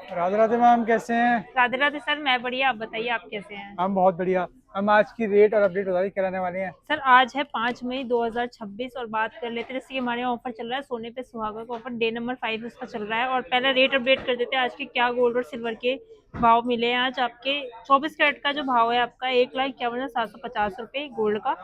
Radhe Radhe ma'am, कैसे हैं? Radhe Radhe sir. मैं बढ़िया, आप बताइए आप कैसे हैं। हम बहुत बढ़िया। हम आज की रेट और अपडेट बताइए, क्या रहने वाली हैं? सर आज है 5 मई 2026 और बात कर लेते हैं। जैसे कि हमारे यहाँ ऑफर चल रहा है, सोने पे सुहागा का ऑफर डे नंबर 5 उसका चल रहा है। और पहले रेट अपडेट कर देते हैं आज के क्या गोल्ड और सिल्वर के भाव मिले हैं। आज आपके 24 कैरेट का जो भाव है आपका 1,51,750 रुपये गोल्ड का।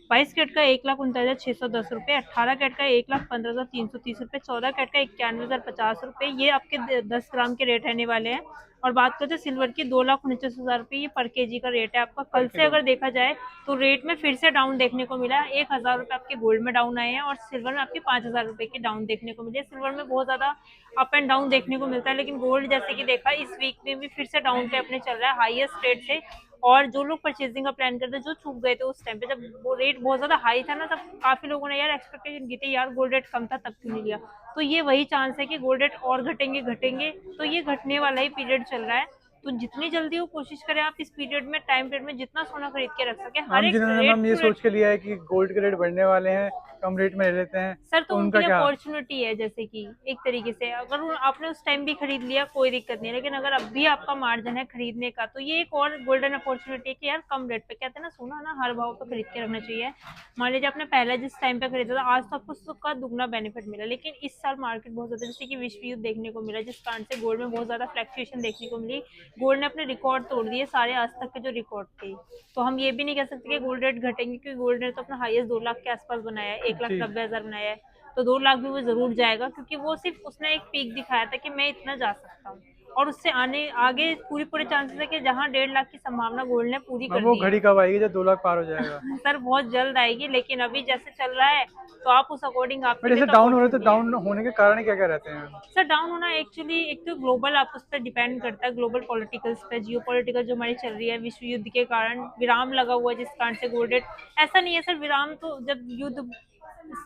22 कैरेट का 1,39,610 रुपये, 18 कैरेट का 1,15,330 रुपये, 14 कैरेट का 91,050 रुपये। ये आपके 10 ग्राम के रेट रहने वाले हैं। और बात करते हैं सिल्वर की, 2,49,000 रुपये ये पर केजी का रेट है आपका। कल से अगर देखा जाए तो रेट में फिर से डाउन देखने को मिला है। 1,000 रुपये आपके गोल्ड में डाउन आए हैं और सिल्वर में आपके 5,000 रुपये के डाउन देखने को मिले। सिल्वर में बहुत ज्यादा अप एंड डाउन देखने को मिलता है, लेकिन गोल्ड जैसे कि देखा इस वीक में भी फिर से डाउन पे अपने चल रहा है हाईएस्ट रेट से। और जो लोग परचेजिंग का प्लान करते हैं, जो चूक गए थे उस टाइम पे जब वो रेट बहुत ज्यादा हाई था ना, तब काफी लोगों ने यार एक्सपेक्टेशन की थी यार गोल्ड रेट कम था तब क्यों नहीं लिया। तो ये वही चांस है कि गोल्ड रेट और घटेंगे घटेंगे, तो ये घटने वाला ही पीरियड चल रहा है। तो जितनी जल्दी हो कोशिश करें आप इस पीरियड में, टाइम पीरियड में जितना सोना खरीद के रख सके हर हम एक जिन्होंने रेट मैम ये टू रेट। सोच के लिया है कि गोल्ड के रेट बढ़ने वाले हैं, कम रेट में ले लेते हैं, सर तो तो उनके उनका लिए क्या? अपॉर्चुनिटी है, जैसे कि एक तरीके से अगर आपने उस टाइम भी खरीद लिया कोई दिक्कत नहीं है, लेकिन अगर अब भी आपका मार्जिन है खरीदने का तो ये एक और गोल्डन अपॉर्चुनिटी है कि यार कम रेट पे, कहते हैं ना सोना ना हर भाव पे खरीद के रखना चाहिए। मान लीजिए आपने पहले जिस टाइम पे खरीदा था आज तो आपको उसका दुगना बेनिफिट मिला, लेकिन इस साल मार्केट बहुत ज्यादा जैसे कि विश्व युद्ध देखने को मिला, जिस कारण से गोल्ड में बहुत ज्यादा फ्लक्चुएशन देखने को मिली। गोल्ड ने अपने रिकॉर्ड तोड़ दिए सारे आज तक के जो रिकॉर्ड थे। तो हम ये भी नहीं कह सकते कि गोल्ड रेट घटेंगे, क्योंकि गोल्ड ने तो अपना हाईएस्ट 2 लाख के आसपास बनाया है, एक लाख जी। नब्बे हजार बनाया है। तो 2 लाख भी वो जरूर जाएगा, क्योंकि वो सिर्फ उसने एक पीक दिखाया था कि मैं इतना जा सकता हूँ। और उससे आने आगे पूरी पूरे चांसेस है कि जहां 1.5 लाख की संभावना गोल्ड ने पूरी अब कर वो दी है। घड़ी कब आएगी जब 2 लाख पार हो जाएगा? सर बहुत जल्द आएगी, लेकिन अभी जैसे चल रहा है तो आप उस अकॉर्डिंग बट आपके लिए ऐसे तो डाउन हो रहे तो अपॉर्चुनिटी है। डाउन होने के कारण क्या क्या रहते हैं? सर डाउन होना एक्चुअली एक तो ग्लोबल आप उस पर डिपेंड करता है, ग्लोबल पॉलिटिकल्स पे, जियो पॉलिटिकल जो हमारी चल रही है, विश्व युद्ध के कारण विराम लगा हुआ है जिस कारण से गोल्ड रेट। ऐसा नहीं है सर, विराम तो जब युद्ध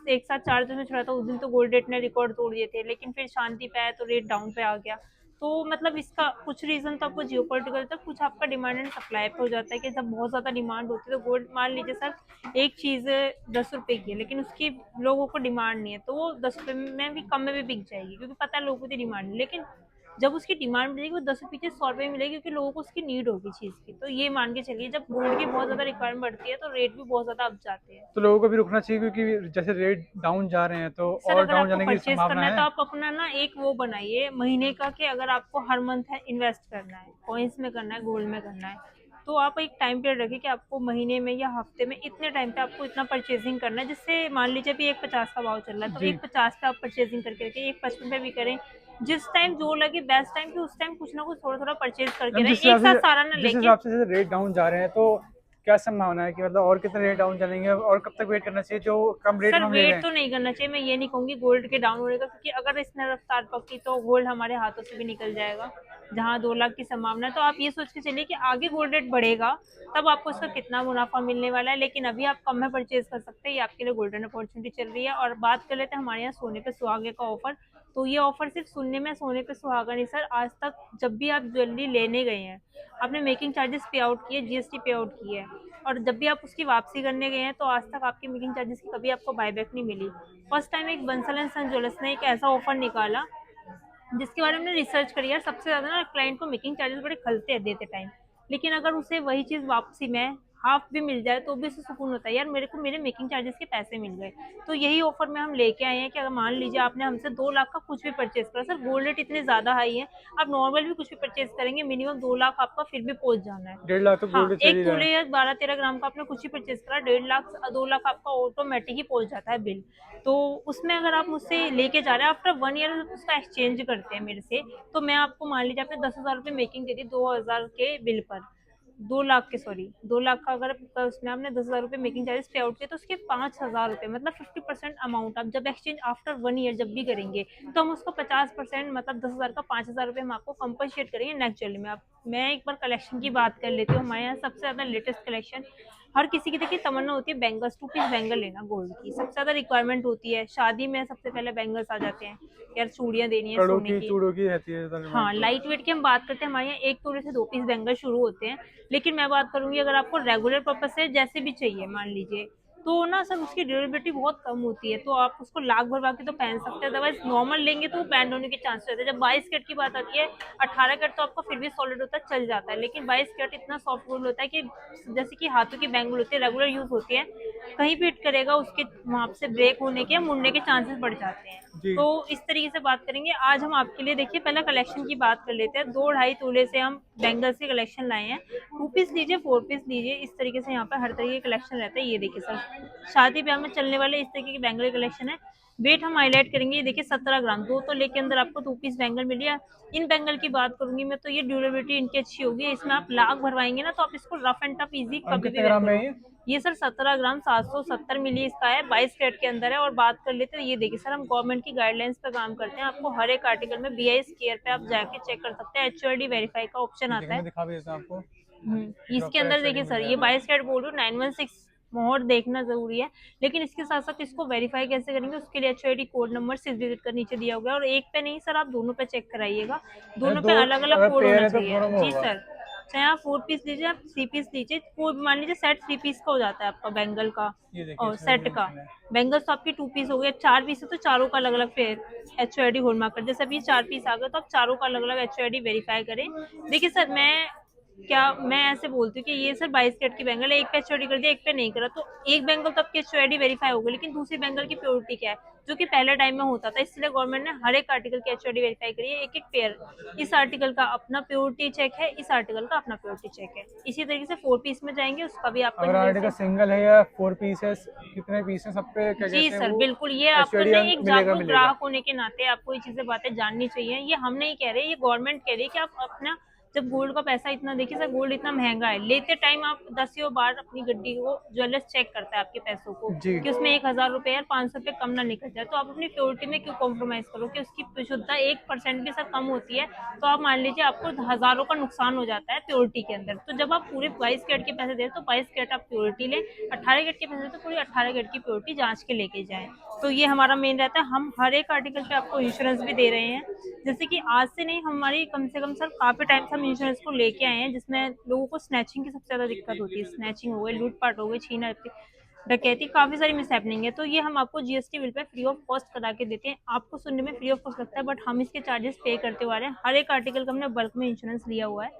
एक साथ 4 दिन में छड़ा था उस दिन तो गोल्ड रेट ने रिकॉर्ड तोड़ दिए थे, लेकिन फिर शांति पे आया तो रेट डाउन पे आ गया। तो मतलब इसका कुछ रीजन तो आपको जियोपॉलिटिकल तक, कुछ आपका डिमांड एंड सप्लाई पे हो जाता है कि जब बहुत ज्यादा डिमांड होती है तो गोल्ड, मान लीजिए सर एक चीज 10 रुपए की है लेकिन उसकी लोगों को डिमांड नहीं है, तो वो 10 रुपए में भी कम में भी बिक जाएगी क्योंकि पता है लोगों की डिमांड है। लेकिन जब उसकी डिमांड मिलेगी वो 10 रुपए की 100 रुपए में मिलेगी, क्योंकि लोगों को उसकी नीड होगी चीज की। तो ये मान के चलिए जब गोल्ड की बहुत ज्यादा रिक्वायरमेंट बढ़ती है तो रेट भी बहुत ज्यादा अप जाते हैं। तो लोगों को भी रुकना चाहिए, क्योंकि जैसे रेट डाउन जा रहे हैं तो सर और अगर डाउन आपको जाने की परचेज संभावना करना है तो है। आप अपना ना एक वो बनाइए महीने का, कि अगर आपको हर मंथ है इन्वेस्ट करना है, कॉइन्स में करना है, गोल्ड में करना है, तो आप एक टाइम पीरियड रखिए कि आपको महीने में या हफ्ते में इतने टाइम पे आपको इतना परचेजिंग करना है, जिससे मान लीजिए अभी 1,50 का भाव चल रहा है तो जी। 1,50 पे आप परचेजिंग करके रखिए, 1,55 पे भी करें। जिस टाइम जो लगे बेस्ट टाइम पे उस टाइम कुछ ना कुछ थोड़ा थोड़ा परचेज करके हम रहें, एक साथ सारा ना जिस लेके। हिसाब से जैसे रेट डाउन जा रहे हैं, तो क्या संभावना है कि मतलब और कितने रेट डाउन चलेंगे और कब तक वेट करना चाहिए जो कम रेट सर में हम ले रहे वेट हैं? तो नहीं करना चाहिए, मैं ये नहीं कहूंगी गोल्ड के डाउन होने का, क्योंकि अगर इसने रफ्तार पकड़ी तो गोल्ड हमारे हाथों से भी निकल जाएगा। जहां 2 लाख की संभावना है तो आप ये सोच के चलिए कि आगे गोल्ड रेट बढ़ेगा तब आपको इसका कितना मुनाफा मिलने वाला है, लेकिन अभी आप कम में परचेज कर सकते हैं, ये आपके लिए गोल्डन अपॉर्चुनिटी चल रही है। और बात कर लेते हैं हमारे यहाँ सोने पे सुहागे का ऑफर। तो ये ऑफर सिर्फ सुनने में सोने पे सुहागा नहीं सर, आज तक जब भी आप ज्वेलरी लेने गए हैं आपने मेकिंग चार्जेस पे आउट किए, जीएसटी पे आउट की है, और जब भी आप उसकी वापसी करने गए हैं तो आज तक आपकी मेकिंग चार्जेस की कभी आपको बायबैक नहीं मिली। फर्स्ट टाइम एक बंसल एंड सन ज्वेलर्स ने एक ऐसा ऑफर निकाला जिसके बारे में रिसर्च करी यार, सबसे ज्यादा ना क्लाइंट को मेकिंग चार्जेस बड़े खलते हैं देते टाइम, लेकिन अगर उसे वही चीज वापसी में हाफ भी मिल जाए तो भी उसे सुकून होता है यार मेरे को मेरे मेकिंग चार्जेस के पैसे मिल गए। तो यही ऑफर में हम लेके आए हैं कि अगर मान लीजिए आपने हमसे 2 लाख का कुछ भी परचेज करा, सर गोल्ड रेट इतने ज्यादा हाई है, आप नॉर्मल भी कुछ भी परचेज करेंगे मिनिमम 2 लाख आपका फिर भी पहुंच जाना है। 1.5 लाख तो हाँ गोल्ड चल एक ही रहा तोले है। या 12-13 ग्राम का आपने कुछ ही परचेज करा, 1.5 लाख 2 लाख आपका ऑटोमेटिक ही पहुंच जाता है बिल। तो उसमें अगर आप मुझसे लेके जा रहे हैं आफ्टर 1 ईयर उसका एक्सचेंज करते हैं मेरे से, तो मैं आपको मान लीजिए आपने 10,000 रुपये मेकिंग दे दी 2,000 के बिल पर, 2 लाख के सॉरी 2 लाख का अगर उसमें आपने 10,000 रुपये मेकिंग चार्जेस पे आउट किए तो उसके 5,000 रुपये मतलब 50% अमाउंट आप जब एक्सचेंज आफ्टर 1 ईयर जब भी करेंगे तो हम उसको 50% मतलब 10,000 का 5,000 रुपये हम आपको कंपनसेट करेंगे नेक्स्ट ज्वेलरी में। आप मैं एक बार कलेक्शन की बात कर लेती हूँ, हमारे यहाँ सबसे ज्यादा लेटेस्ट कलेक्शन हर किसी की देखिए तमन्ना होती है बैंगल्स, 2 पीस बैंगल लेना गोल्ड की सबसे ज्यादा रिक्वायरमेंट होती है, शादी में सबसे पहले बैंगल्स आ जाते हैं, यार चूड़ियां देनी है कड़ों सोने की की। चूड़ों की रहती है ज्यादा हाँ डिमांड तो। लाइट वेट की हम बात करते हैं, हमारे यहाँ 1 तोले से 2 पीस बैंगल शुरू होते हैं, लेकिन मैं बात करूंगी अगर आपको रेगुलर पर्पज से जैसे भी चाहिए, मान लीजिए तो ना सर उसकी ड्यूरेबिलिटी बहुत कम होती है, तो आप उसको लाख भरवा के तो पहन सकते हैं, अदरवाइज नॉर्मल लेंगे तो वो बैंड होने के चांसेस रहते हैं। जब 22 कैरेट की बात आती है, 18 कैरेट तो आपका फिर भी सॉलिड होता है, चल जाता है, लेकिन 22 कैरेट इतना सॉफ्ट गोल्ड होता है कि जैसे कि हाथों की बैंगल होती है, रेगुलर यूज होती है, कहीं भी हिट करेगा उसके वहां से ब्रेक होने के या मुड़ने के चांसेस बढ़ जाते हैं। जी। तो इस तरीके से बात करेंगे आज हम आपके लिए। देखिए पहले कलेक्शन की बात कर लेते हैं। 2-2.5 तोले से हम बैंगल्स के कलेक्शन लाए हैं। 2 पीस लीजिए, 4 पीस लीजिए, इस तरीके से यहाँ पर हर तरीके के कलेक्शन रहता है। ये देखिए सर, शादी ब्याह में चलने वाले इस तरीके के बैंगल कलेक्शन है। वेट हम हाईलाइट करेंगे, ये देखिए 17 ग्राम, 2 तोले के अंदर आपको 2 पीस बैंगल मिली है। इन बैंगल की बात करूंगी मैं तो ये ड्यूरेबिलिटी इनकी अच्छी होगी, इसमें आप लाख भरवाएंगे ना तो आप इसको रफ एंड टफ इजी और कभी भी कितने वेयर ग्राम में करो। है ये? ये सर 17 ग्राम 770 मिली इसका है, 22 कैरेट के अंदर है। और बात कर लेते हैं, ये देखिए सर हम गवर्नमेंट की गाइडलाइंस पे काम करते हैं, आपको हर एक आर्टिकल में BIS केयर पे आप जाके चेक कर सकते हैं, HOD वेरीफाई का ऑप्शन ये आता देखिए, मैं है। दिखा भी देता हूँ आपको। इसके प्रॉपर अंदर HOD देखिए मिल सर ये जाएगा। 22 कैरेट बोल रही हूँ, 916 मोहर देखना जरूरी है, लेकिन इसके साथ साथ इसको वेरीफाई कैसे करेंगे उसके लिए HOD कोड नंबर 6 डिजिट का नीचे दिया होगा, और एक पे नहीं सर आप दोनों पे चेक कराइएगा, अच्छा, दोनों पे दो अलग अलग अगर कोड पेयर होना है तो चाहिए। दोनों में जी होगा। सर, चाहे आप 4 पीस लीजिए आप 3 पीस लीजिए, कोई मान लीजिए सेट 3 पीस का हो जाता है आपका बैंगल का, ये देखिए और इसमें भी सेट का मेंशन है। बैंगल्स तो आपकी 2 पीस हो गए, 4 पीस है तो चारों का अलग अलग पेयर HOD होलमार्क कर, जैसे अभी 4 पीस आ गए तो आप चारों का अलग अलग HOD वेरीफाई करें। देखिए सर मैं ऐसे बोलती हूँ कि ये सर 22 कैरेट की बैंगल है, एक पे HOD कर दिया एक पे नहीं करा, तो एक बैंगल तो आपकी HOD वेरीफाई होगी, लेकिन दूसरी बैंगल की प्योरिटी क्या है, जो कि पहले टाइम में होता था, इसलिए गवर्नमेंट ने हर एक आर्टिकल की HOD वेरीफाई करी है, एक एक पेयर। इस आर्टिकल का अपना प्योरिटी चेक है, इस आर्टिकल का अपना प्योरिटी चेक है। इसी तरीके से 4 पीस में जाएंगे, उसका भी आपको अगर आर्टिकल एनालिसिस। सिंगल है या 4 पीसेस, कितने पीस है, सब पे क्या जी कहते हैं सर, वो बिल्कुल, ये आपको HOD ना एक मिलेगा जागरूक मिलेगा। ग्राहक होने के नाते आपको ये चीजें बातें जाननी चाहिए। ये हम नहीं कह रहे, ये गवर्नमेंट कह रही है कि आप अपना, जब गोल्ड का पैसा इतना, देखिए सर गोल्ड इतना महंगा है, लेते टाइम आप 10 बार अपनी गड्डी को ज्वेलर्स चेक करता है आपके पैसों को, जी। कि उसमें 1,000 रुपए या 500 रुपए कम ना निकल जाए, तो आप अपनी प्योरिटी में क्यों कॉम्प्रोमाइज करो, कि उसकी शुद्धता 1% भी सर कम होती है तो आप मान लीजिए आपको हजारों का नुकसान हो जाता है प्योरिटी के अंदर। तो जब आप पूरे 22 कैरेट के पैसे दे तो 22 कैरेट आप प्योरिटी लें, 18 कैरेट के पैसे तो पूरी 18 कैरेट की प्योरिटी जांच के लेके जाएं। तो ये हमारा मेन रहता है। हम हर एक आर्टिकल पे आपको इंश्योरेंस भी दे रहे हैं, जैसे कि आज से नहीं, हमारी कम से कम सर काफी टाइम से हम इंश्योरेंस को लेके आए हैं, जिसमें लोगों को स्नैचिंग की सबसे ज्यादा दिक्कत होती है, स्नैचिंग हो गई, लूटपाट हो गई, छीना डकैती, काफी सारी मिस हैपनिंग है, तो ये हम आपको GST bill pay free of cost करा के देते हैं। आपको सुनने में फ्री ऑफ कॉस्ट लगता है, बट हम इसके चार्जेस पे करते हुए आ रहे हैं, हर एक आर्टिकल का हमने बल्क में इंश्योरेंस लिया हुआ है।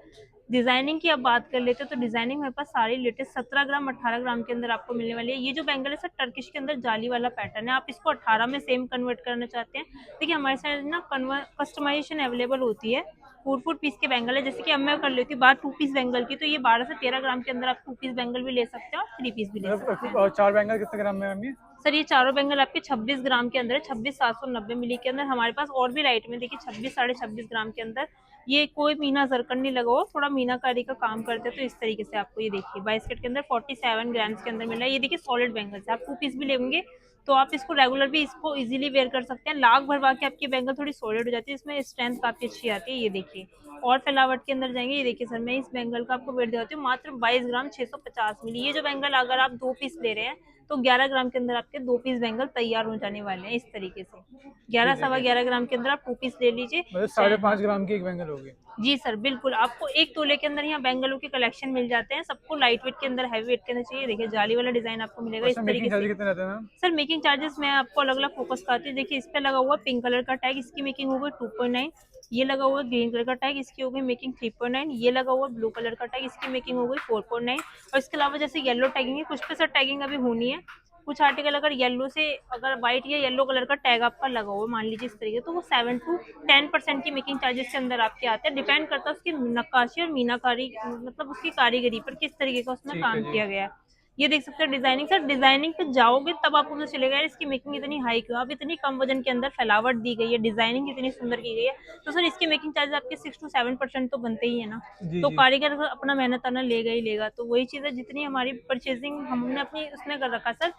डिजाइनिंग की अब बात कर लेते हैं, तो डिजाइनिंग मेरे पास सारी लेटेस्ट 17 ग्राम 18 ग्राम के अंदर आपको मिलने वाली है। ये जो बैंगल है सर टर्किश के अंदर जाली वाला पैटर्न है, आप इसको 18 में सेम कन्वर्ट करना चाहते हैं, देखिए हमारे साइड ना कस्टमाइजेशन अवेलेबल होती है। 4 पीस के बैंगल है, जैसे कि अब मैं कर लेती हूँ बात 2 पीस बैंगल की, तो ये 12 से 13 ग्राम के अंदर आप 2 पीस बैंगल भी ले सकते हैं और 3 पीस भी ले सकते हैं। और 4 बैंगल कितने ग्राम में है मैम ये? सर ये चारों बैंगल आपके 26 ग्राम के अंदर है, 26,790 मिली के अंदर। हमारे पास और भी लाइट में देखिए 26 26.5 ग्राम के अंदर, ये कोई मीना जरकन नहीं लगा हो, थोड़ा मीनाकारी का काम करते हैं, तो इस तरीके से आपको ये देखिए 22 कैरेट के अंदर 47 ग्राम्स के अंदर मिल रहा है। ये देखिए सॉलिड बैंगल है, आप 2 पीस भी लेंगे तो आप इसको रेगुलर भी इसको इजीली वेयर कर सकते हैं, लाख भरवा के आपकी बैंगल थोड़ी सॉलिड हो जाती है, इसमें स्ट्रेंथ काफी अच्छी आती है। ये देखिए और फैलावट के अंदर जाएंगे, ये देखिए सर मैं इस बैंगल का आपको वेट दिखाती हूँ, मात्र 22 ग्राम 650 मिली। ये जो बैंगल अगर आप 2 पीस ले रहे हैं तो 11 ग्राम के अंदर आपके 2 पीस बैंगल तैयार हो जाने वाले हैं, इस तरीके से ये 11 सवा देखिए, 11 ग्राम के अंदर आप 2 पीस ले लीजिए। मतलब चाहे 5.5 ग्राम की एक बैंगल होगी। जी सर, बिल्कुल आपको 1 तोले के अंदर यहाँ बैंगलों के कलेक्शन मिल जाते हैं, सबको लाइट वेट के अंदर हैवी वेट के अंदर चाहिए, देखिए जाली वाला डिजाइन आपको मिलेगा और इस इसमें मेकिंग तरीके चार्ज से। कितने रहते हैं मैम? सर मेकिंग चार्जेस मैं आपको अलग अलग फोकस करती हूँ, देखिए इस पे लगा हुआ पिंक कलर का टैग, इसकी मेकिंग हो गई 2.9, ये लगा हुआ ग्रीन कलर का टैग, इसकी हो गई मेकिंग 3.9, ये लगा हुआ ब्लू कलर का टैग, इसकी मेकिंग हो गई 4.9, और इसके अलावा जैसे येलो टैगिंग है, कुछ पे सर टैगिंग अभी होनी है, कुछ आर्टिकल अगर येलो से, अगर व्हाइट या येलो कलर का टैग आपका लगा हुआ मान लीजिए इस तरीके, तो वो 7 to 10% की मेकिंग चार्जेस के अंदर आपके आते हैं, डिपेंड करता है उसकी नक्काशी और मीनाकारी, मतलब उसकी कारीगरी पर किस तरीके का उसमें ठीक है काम जी। किया गया है। ये देख सकते हैं डिजाइनिंग, सर डिजाइनिंग पे जाओगे तब आपको पता चलेगा यार इसकी मेकिंग इतनी हाई क्यों, अब इतनी कम वजन के अंदर फैलावट दी गई है, डिजाइनिंग इतनी सुंदर की गई है, तो सर इसकी मेकिंग चार्ज आपके 6 to 7% तो बनते ही है ना। जी तो जी। कारीगर अपना मेहनत आना लेगा ही लेगा, तो वही चीज है, जितनी हमारी परचेजिंग हमने अपनी उसने कर रखा सर,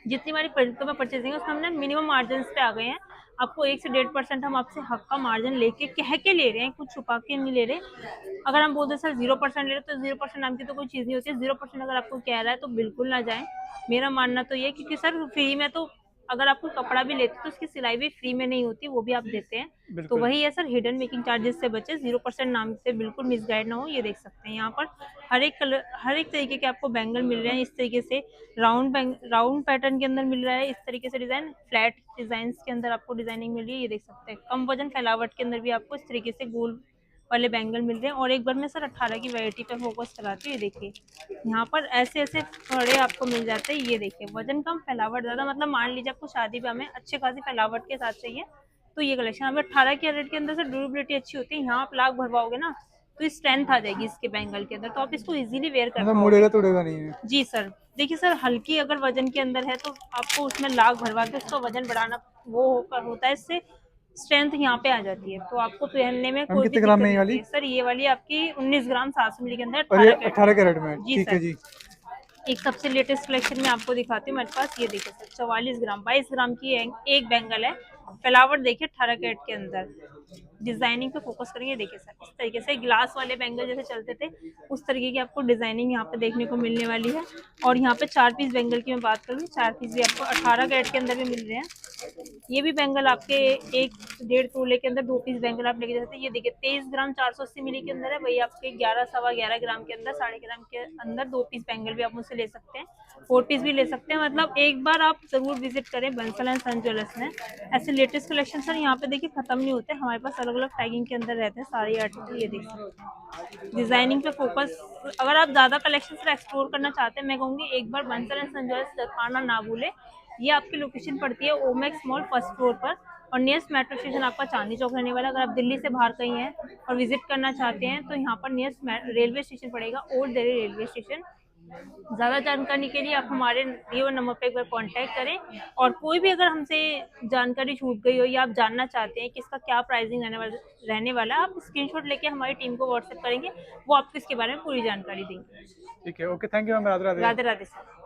जितनी हमारी परचेजिंग है उसमें हमने मिनिमम मार्जिन पे आ गए हैं, आपको 1 से 1.5% हम आपसे हक का मार्जिन लेके कह के ले रहे हैं, कुछ छुपा के नहीं ले रहे। अगर हम बोलते सर 0% ले रहे तो 0% नाम की तो कोई चीज नहीं होती है, 0% अगर आपको कह रहा है तो बिल्कुल ना जाए, मेरा मानना तो ये, क्योंकि सर फ्री में तो अगर आप कोई कपड़ा भी लेते हैं तो उसकी सिलाई भी फ्री में नहीं होती, वो भी आप देते हैं। तो बिल्कुल। वही है सर, हिडन मेकिंग चार्जेस से बचे, 0% नाम से बिल्कुल मिसगाइड ना हो। ये देख सकते हैं यहाँ पर हर एक कलर, हर एक तरीके के आपको बैंगल मिल रहे हैं। इस तरीके से राउंड पैटर्न के अंदर मिल रहा है, इस तरीके से डिजाइन, फ्लैट डिजाइन के अंदर आपको डिजाइनिंग मिल रही है। ये देख सकते हैं कम वजन फैलावट के अंदर भी आपको इस तरीके से गोल वाले बैंगल मिल रहे हैं। और एक बार मैं सर 18 की वैरायटी पे फोकस कराती हूँ। ये देखिए यहाँ पर ऐसे ऐसे कड़े आपको मिल जाते हैं। ये देखिए वजन कम फैलावट ज्यादा, मतलब मान लीजिए आपको शादी ब्याह में अच्छे खासी फैलावट के साथ चाहिए तो ये कलेक्शन। अब 18 कैरेट के अंदर से ड्यूरेबिलिटी अच्छी होती है, यहाँ आप लाख भरवाओगे ना तो स्ट्रेंथ आ जाएगी इसके बैंगल के अंदर, तो आप इसको इजीली वेयर कर मतलब पाओगे। मुड़ेगा तोड़ेगा नहीं है। जी सर। देखिए सर, हल्की अगर वजन के अंदर है तो आपको उसमें लाख भरवा के उसका वजन बढ़ाना वो होता है, इससे स्ट्रेंथ यहाँ पे आ जाती है, तो आपको पहनने में मैम कोई भी कितने ग्राम दिक्कत में नहीं ये होती वाली? है। सर ये वाली आपकी 19 ग्राम 700 मिली के अंदर और ये 18 कैरेट 18 कैरेट में? जी ठीक है सर। जी। एक सबसे लेटेस्ट कलेक्शन में आपको दिखाती हूँ मेरे पास। ये देखिए सर 44 ग्राम 22 ग्राम की एक बैंगल है। फैलावट देखिए 18 कैरेट के अंदर, डिजाइनिंग पे फोकस करेंगे। देखिए सर इस तरीके से ग्लास वाले बैंगल जैसे चलते थे उस तरीके की आपको डिजाइनिंग यहाँ पे देखने को मिलने वाली है। और यहाँ पे 4 पीस बैंगल की मैं बात करूँ, 4 पीस भी आपको 18 कैरेट के अंदर भी मिल रहे हैं। ये भी बैंगल आपके 1.5 तोले के अंदर 2 पीस बैंगल आप लेके जा सकते हैं। ये देखिए 23 ग्राम 480 मिली के अंदर है, वही आपके 11 ग्राम के अंदर 1.5 ग्राम के अंदर 2 पीस बैंगल भी आप मुझसे ले सकते हैं, 4 पीस भी ले सकते हैं। मतलब एक बार आप जरूर विजिट करें बंसल एंड सन ज्वेलर्स में। ऐसे लेटेस्ट कलेक्शन सर यहाँ पे देखिए खत्म नहीं होते, हमारे पास अलग अलग टैगिंग के अंदर रहते हैं सारे आर्टिकल। ये देखिए डिजाइनिंग पे फोकस, अगर आप ज्यादा कलेक्शन से एक्सप्लोर करना चाहते हैं मैं कहूँगी एक बार बंसल एंड सन ज्वेलर्स आना ना भूले। ये आपकी लोकेशन पड़ती है ओमेक्स मॉल फर्स्ट फ्लोर पर, और नियरेस्ट मेट्रो स्टेशन आपका चांदनी चौक रहने वाला। अगर आप दिल्ली से बाहर कहीं हैं और विजिट करना चाहते हैं तो यहाँ पर नियरेस्ट रेलवे स्टेशन पड़ेगा, ओल्ड दिल्ली रेलवे स्टेशन। ज़्यादा जानकारी के लिए आप हमारे दिए हुए नंबर पर एक बार कांटेक्ट करें। और कोई भी अगर हमसे जानकारी छूट गई हो या आप जानना चाहते हैं कि इसका क्या प्राइसिंग रहने वाला है, आप स्क्रीनशॉट लेके हमारी टीम को व्हाट्सएप करेंगे, वो आपको इसके बारे में पूरी जानकारी देंगे। ठीक है, okay, thank you ma'am, Radhe Radhe. Radhe Radhe sir.